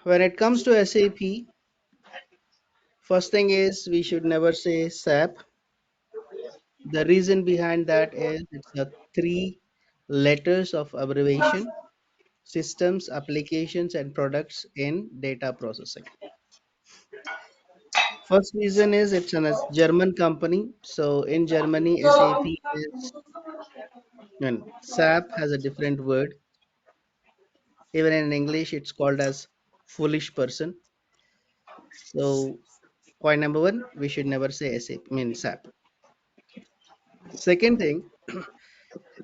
when it comes to SAP, first thing is we should never say SAP. The reason behind that is it's a three letters of abbreviation: systems, applications, and products in data processing. First reason is it's a German company. So in Germany, SAP is, and SAP has a different word. Even in English, it's called as foolish person. So point number one, we should never say SAP, mean SAP. Second thing,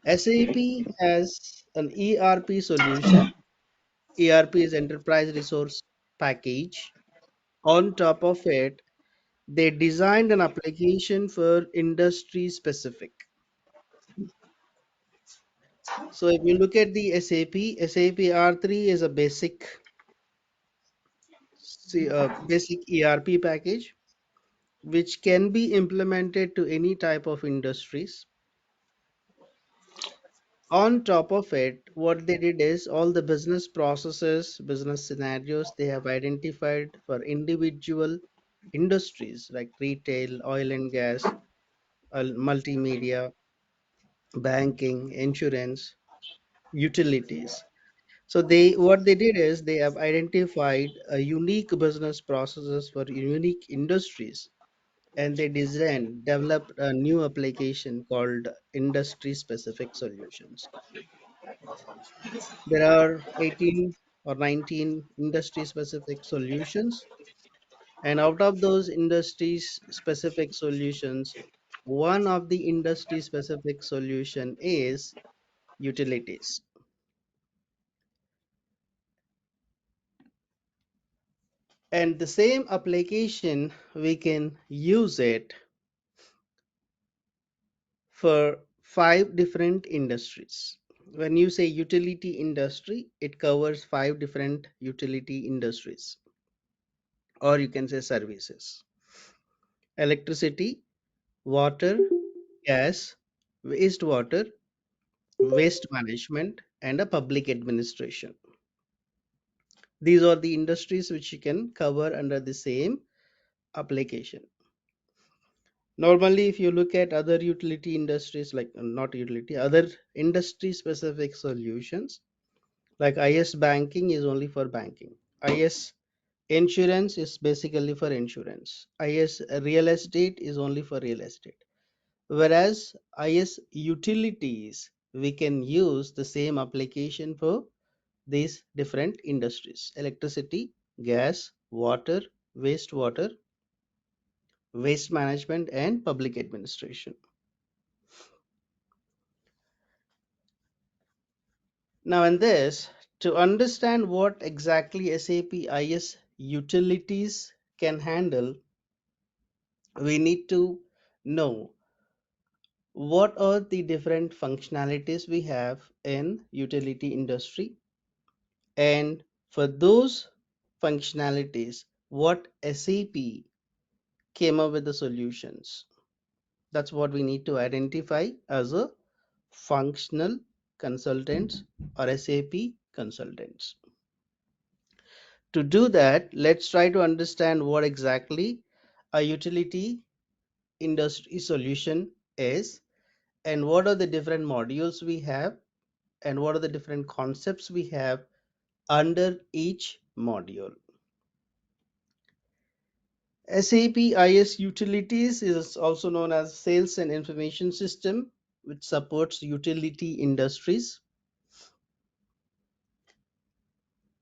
SAP has an ERP solution. ERP is Enterprise Resource Package. On top of it, they designed an application for industry specific. So if you look at the SAP R3 is a basic ERP package which can be implemented to any type of industries. On top of it, what they did is all the business processes, business scenarios they have identified for individual industries like retail, oil and gas, multimedia, banking, insurance, utilities. So they what they did is they have identified a unique business processes for unique industries, and they developed a new application called industry specific solutions. There are 18 or 19 industry specific solutions, and out of those industries specific solutions, one of the industry specific solution is utilities. And the same application we can use it for five different industries. When you say utility industry, it covers five different utility industries, or you can say services: electricity, water, gas, wastewater, waste management, and a public administration. These are the industries which you can cover under the same application. Normally, if you look at other utility industries, like not utility, other industry specific solutions, like IS banking is only for banking. IS insurance is basically for insurance. IS real estate is only for real estate. Whereas IS utilities, we can use the same application for these different industries: electricity, gas, water, wastewater, waste management, and public administration. Now, in this, to understand what exactly SAP IS utilities can handle, we need to know what are the different functionalities we have in utility industry, and for those functionalities, what SAP came up with the solutions. That's what we need to identify as a functional consultants or SAP consultants. To do that, let's try to understand what exactly a utility industry solution is, and what are the different modules we have, and what are the different concepts we have under each module. SAP IS Utilities is also known as Sales and Information System, which supports utility industries.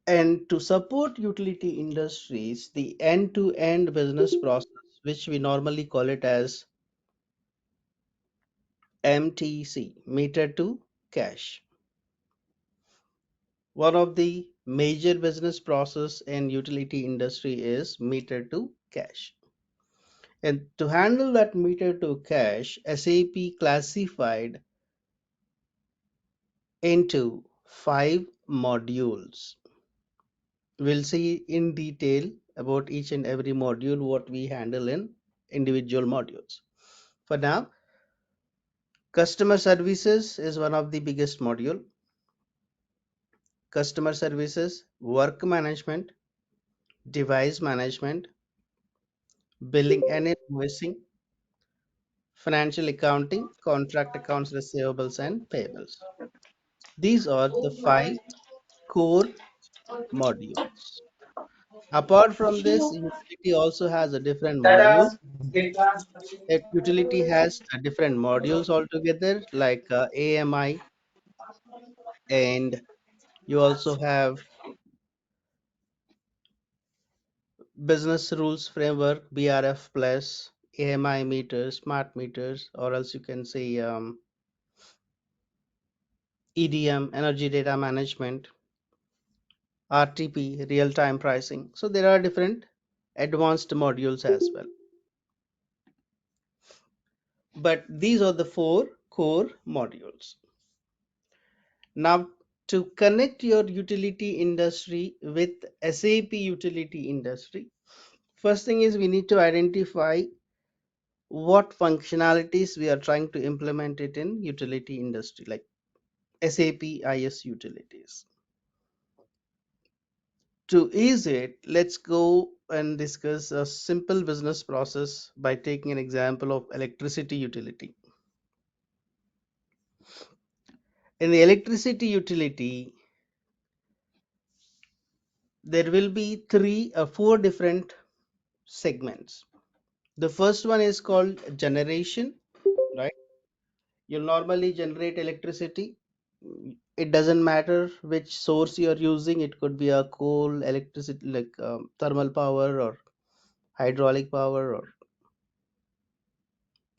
And to support utility industries, the end-to-end business process, which we normally call it as MTC, meter to cash. One of the major business process in utility industry is meter to cash. And to handle that meter to cash, SAP classified into five modules. We'll see in detail about each and every module what we handle in individual modules. For now, customer services is one of the biggest module. customer services, work management, device management, billing and invoicing, financial accounting, contract accounts receivables and payables. These are the five core modules. Apart from this, utility also has a different module. A utility has different modules altogether, like AMI, and you also have business rules framework, BRF plus, AMI meters, smart meters, or else you can say EDM, energy data management, RTP, real time pricing. So there are different advanced modules as well. But these are the four core modules. Now, to connect your utility industry with SAP utility industry, first thing is we need to identify what functionalities we are trying to implement it in utility industry, like SAP IS Utilities. To ease it, let's go and discuss a simple business process by taking an example of electricity utility. In the electricity utility, there will be four different segments. The first one is called generation, right? You'll normally generate electricity. It doesn't matter which source you're using. It could be a coal, electricity, like thermal power or hydraulic power or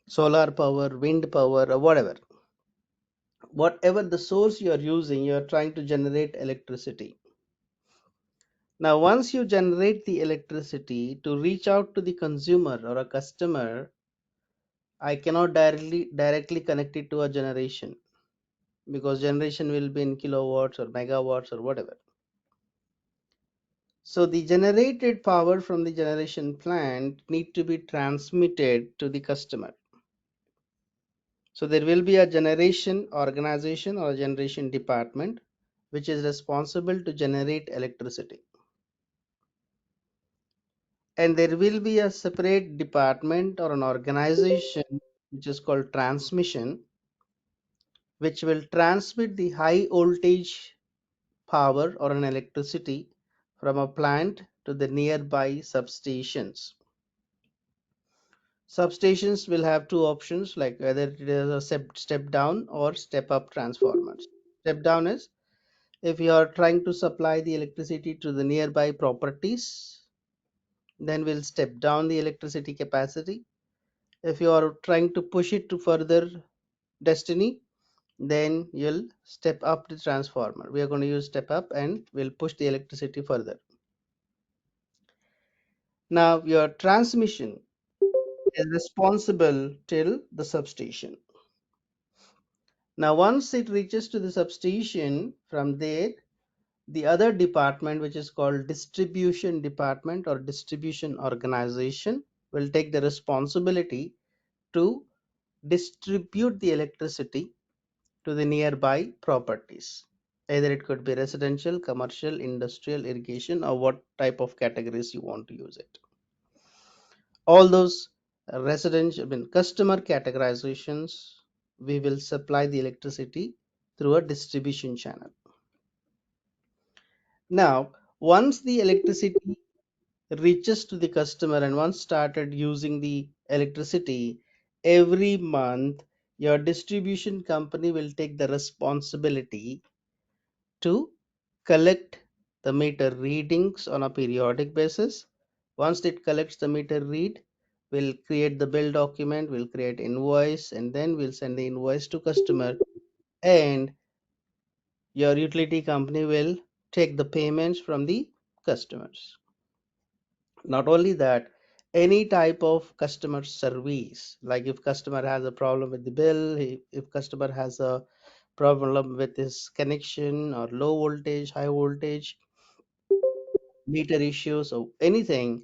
solar power, wind power, or whatever. Whatever the source you're using, you're trying to generate electricity. Now, once you generate the electricity to reach out to the consumer or a customer, I cannot directly connect it to a generation because generation will be in kilowatts or megawatts or whatever. So the generated power from the generation plant need to be transmitted to the customer. So there will be a generation organization or a generation department which is responsible to generate electricity. And there will be a separate department or an organization which is called transmission, which will transmit the high voltage power or an electricity from a plant to the nearby substations. Substations will have two options, like whether it is a step down or step up transformers. Step down is if you are trying to supply the electricity to the nearby properties, then we'll step down the electricity capacity. If you are trying to push it to further destiny, then you'll step up the transformer. We are going to use step up and we'll push the electricity further. Now your transmission is responsible till the substation. Now once it reaches to the substation, from there the other department, which is called distribution department or distribution organization, will take the responsibility to distribute the electricity to the nearby properties. Either it could be residential, commercial, industrial, irrigation, or what type of categories you want to use it. All those residential, customer categorizations, we will supply the electricity through a distribution channel. Now, once the electricity reaches to the customer and once started using the electricity, every month your distribution company will take the responsibility to collect the meter readings on a periodic basis. Once it collects the meter read, we'll create the bill document, we'll create invoice, and then we'll send the invoice to customer, and your utility company will take the payments from the customers. Not only that, any type of customer service, like if customer has a problem with the bill, if customer has a problem with his connection or low voltage, high voltage, meter issues or anything,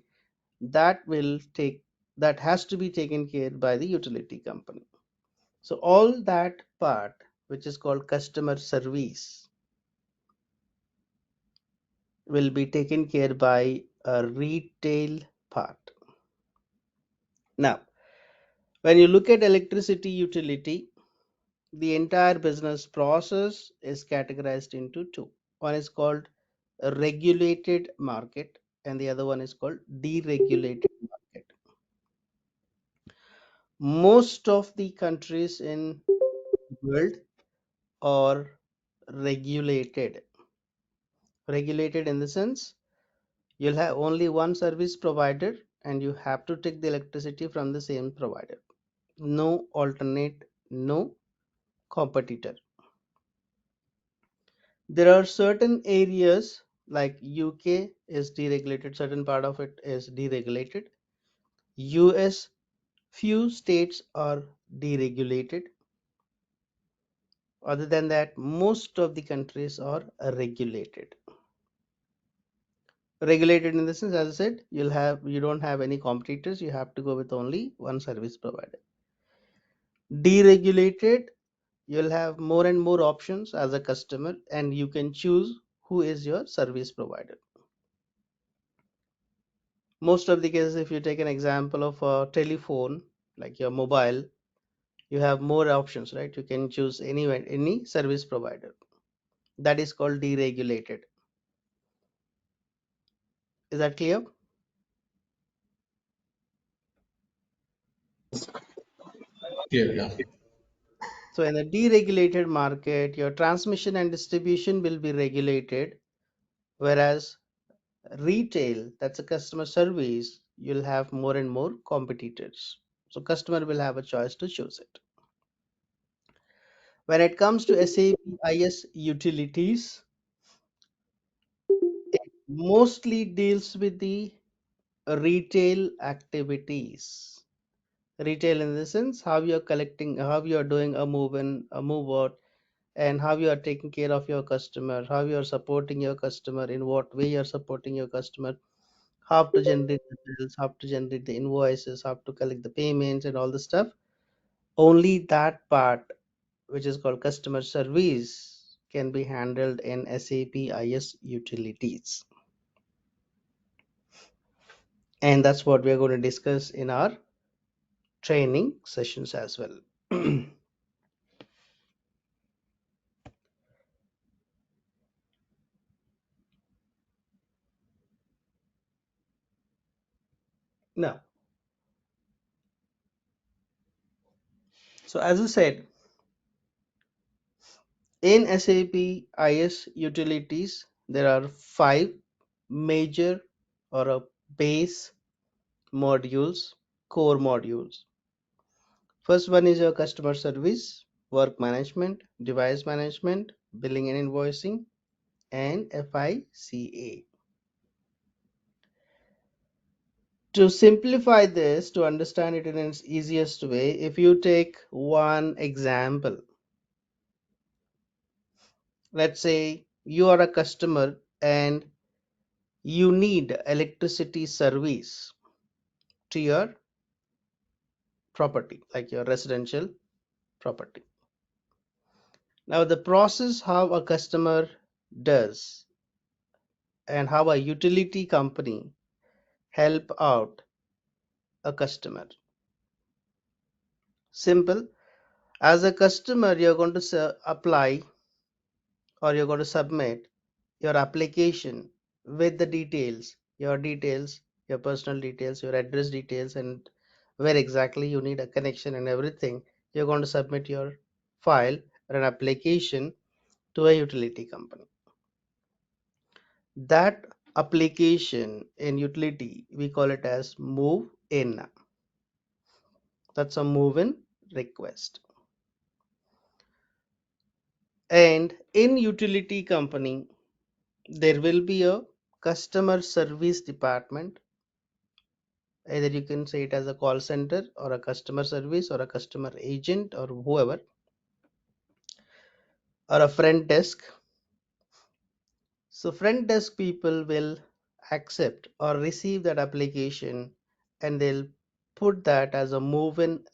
that will take that has to be taken care by the utility company. So all that part, which is called customer service, will be taken care by a retail part. Now, when you look at electricity utility, the entire business process is categorized into two. One is called a regulated market and the other one is called deregulated market. Most of the countries in the world are regulated. Regulated in the sense you'll have only one service provider and you have to take the electricity from the same provider. No alternate, no competitor. There are certain areas like UK is deregulated, certain part of it is deregulated. US, few states are deregulated. Other than that, most of the countries are regulated. Regulated in the sense, as I said, you don't have any competitors, you have to go with only one service provider. Deregulated, you'll have more and more options as a customer and you can choose who is your service provider. Most of the cases, if you take an example of a telephone like your mobile, you have more options, right? You can choose any service provider. That is called deregulated. Is that clear? Clear, yeah. So in a deregulated market, your transmission and distribution will be regulated, whereas retail, that's a customer service, you'll have more and more competitors. So customer will have a choice to choose it. When it comes to SAP IS utilities, it mostly deals with the retail activities. Retail in the sense how you're collecting, how you're doing a move in, a move out, and how you are taking care of your customer, how you are supporting your customer, in what way you're supporting your customer, how to generate the bills, how to generate the invoices, how to collect the payments and all the stuff. Only that part, which is called customer service, can be handled in SAP IS utilities. And that's what we're going to discuss in our training sessions as well. Now, so as I said, in SAP IS utilities, there are five major or a base modules, core modules. First one is your customer service, work management, device management, billing and invoicing, and FICA. To simplify this, to understand it in its easiest way, if you take one example, let's say you are a customer and you need electricity service to your property, like your residential property. Now, the process how a customer does and how a utility company help out a customer. Simple. As a customer, you're going to apply or you're going to submit your application with the details, your personal details, your address details, and where exactly you need a connection and everything. You're going to submit your file or an application to a utility company. That application in utility, we call it as move in. That's a move in request. And in utility company, there will be a customer service department. Either you can say it as a call center or a customer service or a customer agent or whoever, or a front desk. So front desk people will accept or receive that application and they'll put that as a move in